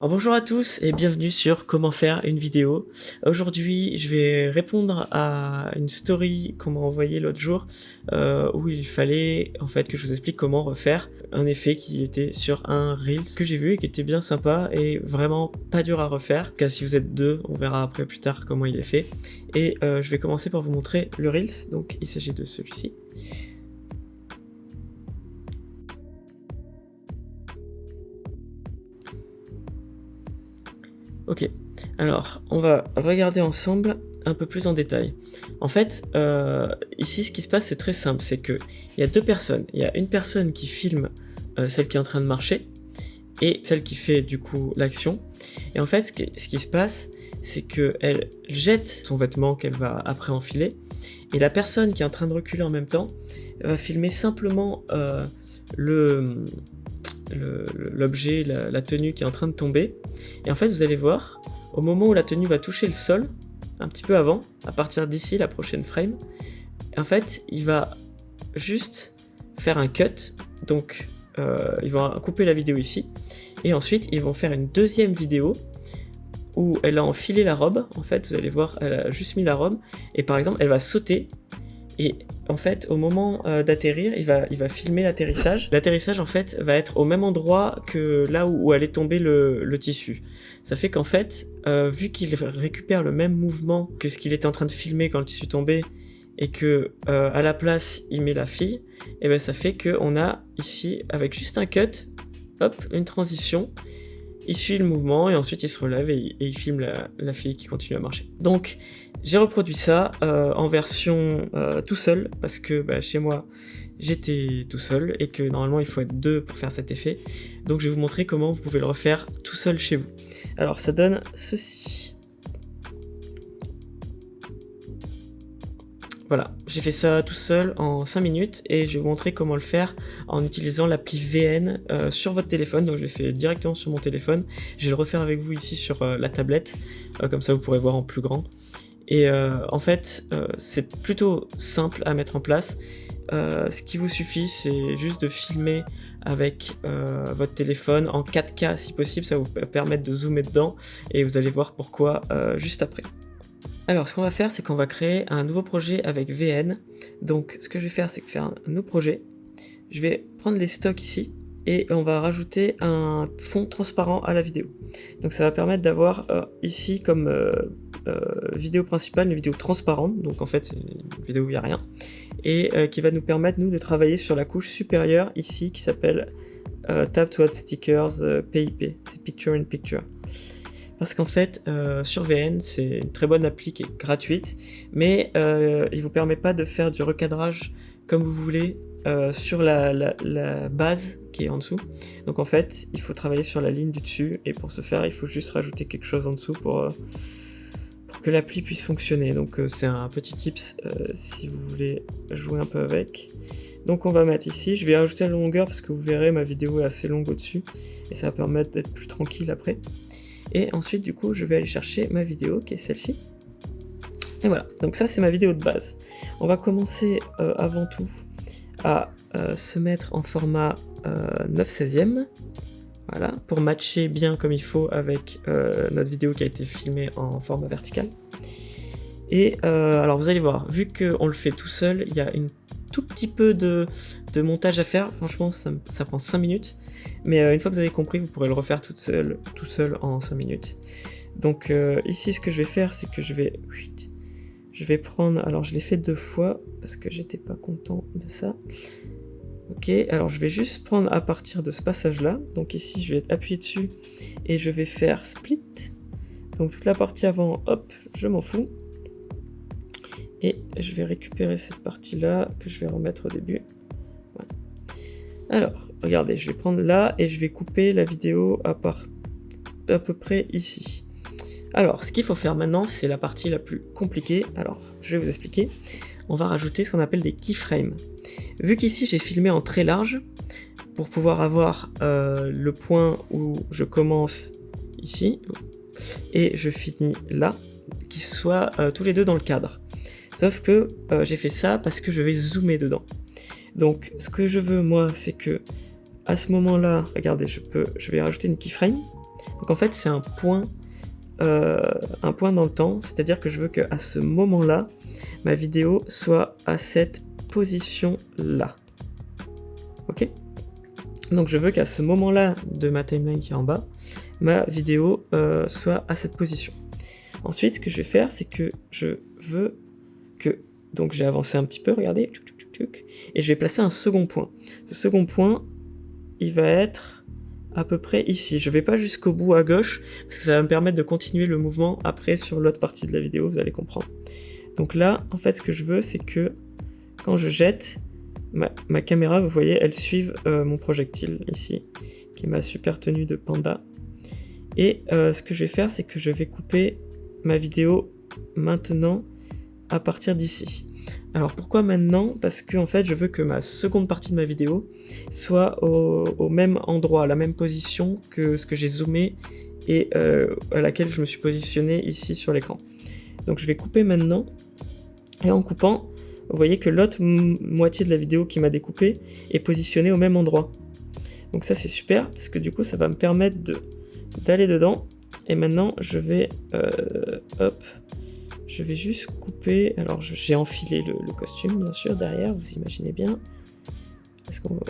Alors bonjour à tous et bienvenue sur comment faire une vidéo. Aujourd'hui, je vais répondre à une story qu'on m'a envoyée l'autre jour où il fallait en fait que je vous explique comment refaire un effet qui était sur un Reels que j'ai vu et qui était bien sympa et vraiment pas dur à refaire. Car si vous êtes deux, on verra après plus tard comment il est fait. Et je vais commencer par vous montrer le Reels, donc il s'agit de celui-ci. Ok, alors on va regarder ensemble un peu plus en détail. En fait, ici ce qui se passe c'est très simple, c'est que il y a deux personnes. Il y a une personne qui filme celle qui est en train de marcher et celle qui fait du coup l'action. Et en fait ce qui se passe c'est qu'elle jette son vêtement qu'elle va après enfiler et la personne qui est en train de reculer en même temps va filmer simplement l'objet, la tenue qui est en train de tomber. Et en fait, vous allez voir, au moment où la tenue va toucher le sol, un petit peu avant, à partir d'ici, la prochaine frame, en fait, il va juste faire un cut. Donc, ils vont couper la vidéo ici. Et ensuite, ils vont faire une deuxième vidéo où elle a enfilé la robe. En fait, vous allez voir, elle a juste mis la robe. Et par exemple, elle va sauter. Et en fait, au moment d'atterrir, il va filmer l'atterrissage. L'atterrissage, en fait, va être au même endroit que là où allait tomber le tissu. Ça fait qu'en fait, vu qu'il récupère le même mouvement que ce qu'il était en train de filmer quand le tissu tombait, et que à la place, il met la fille, et ben ça fait qu'on a ici, avec juste un cut, hop, une transition, il suit le mouvement et ensuite il se relève et il filme la fille qui continue à marcher. Donc j'ai reproduit ça en version tout seul parce que chez moi j'étais tout seul et que normalement il faut être deux pour faire cet effet. Donc je vais vous montrer comment vous pouvez le refaire tout seul chez vous. Alors ça donne ceci. Voilà, j'ai fait ça tout seul en 5 minutes et je vais vous montrer comment le faire en utilisant l'appli VN sur votre téléphone. Donc je l'ai fait directement sur mon téléphone. Je vais le refaire avec vous ici sur la tablette, comme ça vous pourrez voir en plus grand. Et en fait, c'est plutôt simple à mettre en place. Ce qui vous suffit, c'est juste de filmer avec votre téléphone en 4K si possible. Ça va vous permettre de zoomer dedans et vous allez voir pourquoi juste après. Alors, ce qu'on va faire, c'est qu'on va créer un nouveau projet avec VN. Donc, ce que je vais faire, c'est faire un nouveau projet. Je vais prendre les stocks ici et on va rajouter un fond transparent à la vidéo. Donc, ça va permettre d'avoir ici comme vidéo principale une vidéo transparente. Donc, en fait, une vidéo où il n'y a rien. Et qui va nous permettre, nous, de travailler sur la couche supérieure ici qui s'appelle Tab to Add Stickers PIP. C'est Picture in Picture. Parce qu'en fait, sur VN, c'est une très bonne appli qui est gratuite, mais il ne vous permet pas de faire du recadrage comme vous voulez sur la base qui est en dessous. Donc en fait, il faut travailler sur la ligne du dessus, et pour ce faire, il faut juste rajouter quelque chose en dessous pour que l'appli puisse fonctionner. Donc c'est un petit tips si vous voulez jouer un peu avec. Donc on va mettre ici, je vais rajouter la longueur parce que vous verrez, ma vidéo est assez longue au-dessus, et ça va permettre d'être plus tranquille après. Et ensuite, du coup, je vais aller chercher ma vidéo qui est celle-ci. Et voilà, donc ça, c'est ma vidéo de base. On va commencer avant tout à se mettre en format 9/16e. Voilà, pour matcher bien comme il faut avec notre vidéo qui a été filmée en format vertical. Et alors, vous allez voir, vu qu'on le fait tout seul, il y a une tout petit peu de montage à faire. Franchement, ça prend 5 minutes. Mais une fois que vous avez compris, vous pourrez le refaire tout seul en 5 minutes. Donc ici, ce que je vais faire, c'est que je vais prendre... Alors, je l'ai fait 2 fois parce que j'étais pas content de ça. Ok, alors je vais juste prendre à partir de ce passage-là. Donc ici, je vais appuyer dessus et je vais faire split. Donc toute la partie avant, hop, je m'en fous. Et je vais récupérer cette partie-là que je vais remettre au début. Voilà. Alors, regardez, je vais prendre là et je vais couper la vidéo à peu près ici. Alors, ce qu'il faut faire maintenant, c'est la partie la plus compliquée. Alors, je vais vous expliquer. On va rajouter ce qu'on appelle des keyframes. Vu qu'ici, j'ai filmé en très large, pour pouvoir avoir le point où je commence ici, et je finis là, qu'ils soient tous les deux dans le cadre. Sauf que j'ai fait ça parce que je vais zoomer dedans. Donc ce que je veux moi, c'est que à ce moment-là, regardez, je vais rajouter une keyframe. Donc en fait, c'est un point dans le temps, c'est-à-dire que je veux qu'à ce moment-là, ma vidéo soit à cette position-là. Ok? Donc je veux qu'à ce moment-là de ma timeline qui est en bas, ma vidéo soit à cette position. Ensuite, ce que je vais faire, c'est que je veux que... Donc j'ai avancé un petit peu, regardez, et je vais placer un second point. Ce second point, il va être à peu près ici. Je vais pas jusqu'au bout à gauche, parce que ça va me permettre de continuer le mouvement après sur l'autre partie de la vidéo, vous allez comprendre. Donc là, en fait, ce que je veux, c'est que quand je jette, ma caméra, vous voyez, elle suive mon projectile ici, qui est ma super tenue de panda. Et ce que je vais faire, c'est que je vais couper ma vidéo maintenant à partir d'ici. Alors pourquoi maintenant? Parce que en fait je veux que ma seconde partie de ma vidéo soit au même endroit, à la même position que ce que j'ai zoomé et à laquelle je me suis positionné ici sur l'écran. Donc je vais couper maintenant, et en coupant, vous voyez que l'autre moitié de la vidéo qui m'a découpé est positionnée au même endroit. Donc ça c'est super, parce que du coup ça va me permettre d'aller dedans, et maintenant je vais hop, je vais juste couper. Alors j'ai enfilé le costume bien sûr derrière, vous imaginez bien. Est-ce qu'on va...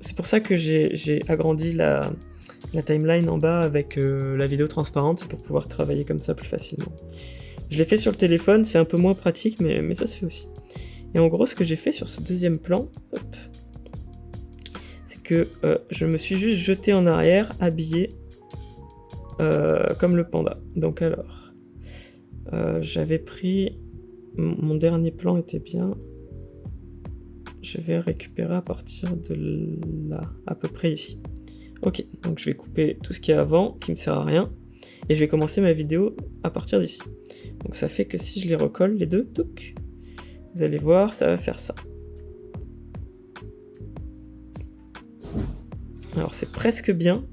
C'est pour ça que j'ai agrandi la timeline en bas avec la vidéo transparente, c'est pour pouvoir travailler comme ça plus facilement. Je l'ai fait sur le téléphone, c'est un peu moins pratique, mais ça se fait aussi. Et en gros, ce que j'ai fait sur ce deuxième plan, hop, c'est que je me suis juste jeté en arrière, habillé, comme le panda. Donc alors, j'avais pris... Mon dernier plan était bien. Je vais récupérer à partir de là, à peu près ici. Ok, donc je vais couper tout ce qui est avant, qui me sert à rien, et je vais commencer ma vidéo à partir d'ici. Donc ça fait que si je les recolle, les deux, touc, vous allez voir, ça va faire ça. Alors c'est presque bien,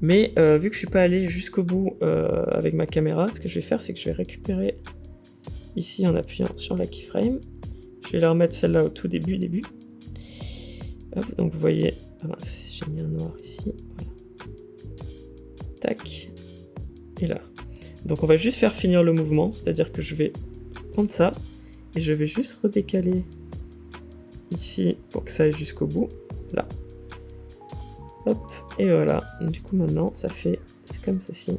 mais vu que je suis pas allé jusqu'au bout avec ma caméra, ce que je vais faire, c'est que je vais récupérer ici en appuyant sur la keyframe. Je vais la remettre celle-là au tout début. Hop, donc vous voyez, j'ai mis un noir ici, voilà. Tac, et là. Donc on va juste faire finir le mouvement, c'est-à-dire que je vais prendre ça, et je vais juste redécaler ici pour que ça aille jusqu'au bout, là. Hop, et voilà. Du coup maintenant, c'est comme ceci.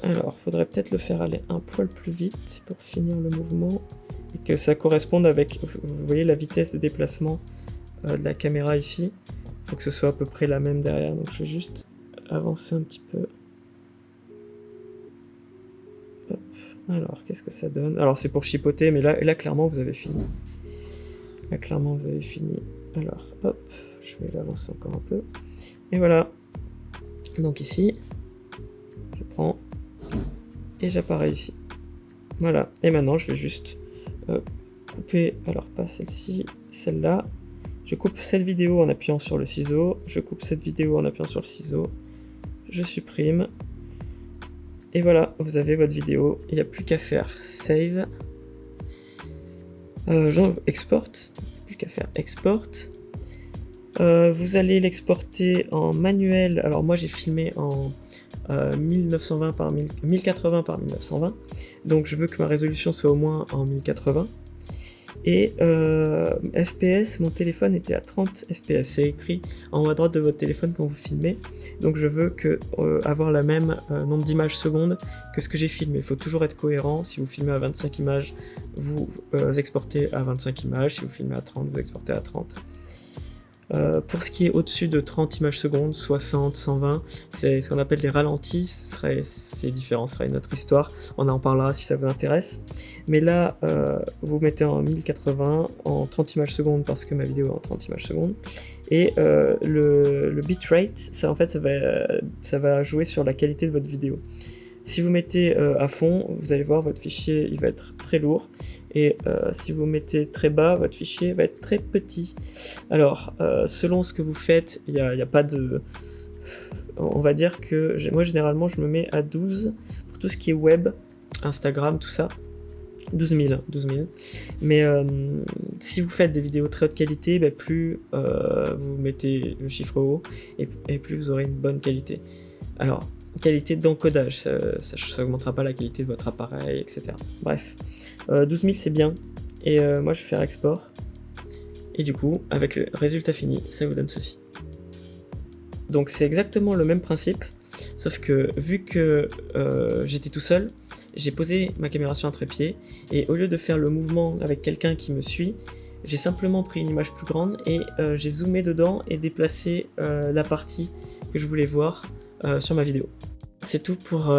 Alors, faudrait peut-être le faire aller un poil plus vite pour finir le mouvement et que ça corresponde avec, vous voyez, la vitesse de déplacement de la caméra ici. Il faut que ce soit à peu près la même derrière, donc je vais juste avancer un petit peu. Hop. Alors, qu'est-ce que ça donne? Alors, c'est pour chipoter, mais là, clairement, vous avez fini. Là, clairement, vous avez fini. Alors, hop, je vais l'avancer encore un peu. Et voilà. Donc ici, je prends et j'apparais ici. Voilà. Et maintenant, je vais juste couper, alors pas celle-ci, celle-là. Je coupe cette vidéo en appuyant sur le ciseau. Je coupe cette vidéo en appuyant sur le ciseau. Je supprime. Et voilà, vous avez votre vidéo. Il n'y a plus qu'à faire save. Export. Plus qu'à faire export. Vous allez l'exporter en manuel. Alors moi j'ai filmé en 1920 par 1080 par 1920. Donc je veux que ma résolution soit au moins en 1080. Et FPS, mon téléphone était à 30 FPS. C'est écrit en haut à droite de votre téléphone quand vous filmez. Donc je veux avoir la même nombre d'images secondes que ce que j'ai filmé. Il faut toujours être cohérent. Si vous filmez à 25 images, vous exportez à 25 images. Si vous filmez à 30, vous exportez à 30. Pour ce qui est au-dessus de 30 images secondes, 60, 120, c'est ce qu'on appelle des ralentis, c'est différent, ce sera une autre histoire, on en parlera si ça vous intéresse. Mais là, vous mettez en 1080, en 30 images secondes parce que ma vidéo est en 30 images secondes, et le bitrate, ça va jouer sur la qualité de votre vidéo. Si vous mettez à fond, vous allez voir votre fichier il va être très lourd, et si vous mettez très bas, votre fichier va être très petit. Alors, selon ce que vous faites, il n'y a pas de... On va dire que moi généralement je me mets à 12 pour tout ce qui est web, Instagram, tout ça. 12 000, 12 000. Mais si vous faites des vidéos très haute qualité, bah, plus vous mettez le chiffre haut et plus vous aurez une bonne qualité. Alors, qualité d'encodage, ça augmentera pas la qualité de votre appareil, etc. Bref, 12 000 c'est bien. Et moi je vais faire export. Et du coup, avec le résultat fini, ça vous donne ceci. Donc c'est exactement le même principe, sauf que vu que j'étais tout seul, j'ai posé ma caméra sur un trépied, et au lieu de faire le mouvement avec quelqu'un qui me suit, j'ai simplement pris une image plus grande et j'ai zoomé dedans et déplacé la partie que je voulais voir sur ma vidéo. C'est tout pour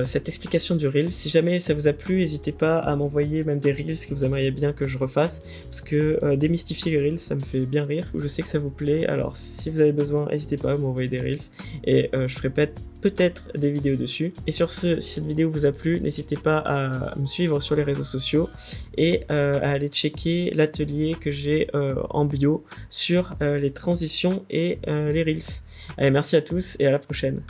cette explication du Reel. Si jamais ça vous a plu, n'hésitez pas à m'envoyer même des Reels que vous aimeriez bien que je refasse, parce que démystifier les Reels, ça me fait bien rire. Je sais que ça vous plaît, alors si vous avez besoin, n'hésitez pas à m'envoyer des Reels, et je ferai peut-être des vidéos dessus. Et sur ce, si cette vidéo vous a plu, n'hésitez pas à me suivre sur les réseaux sociaux, et à aller checker l'atelier que j'ai en bio sur les transitions et les Reels. Allez, merci à tous, et à la prochaine.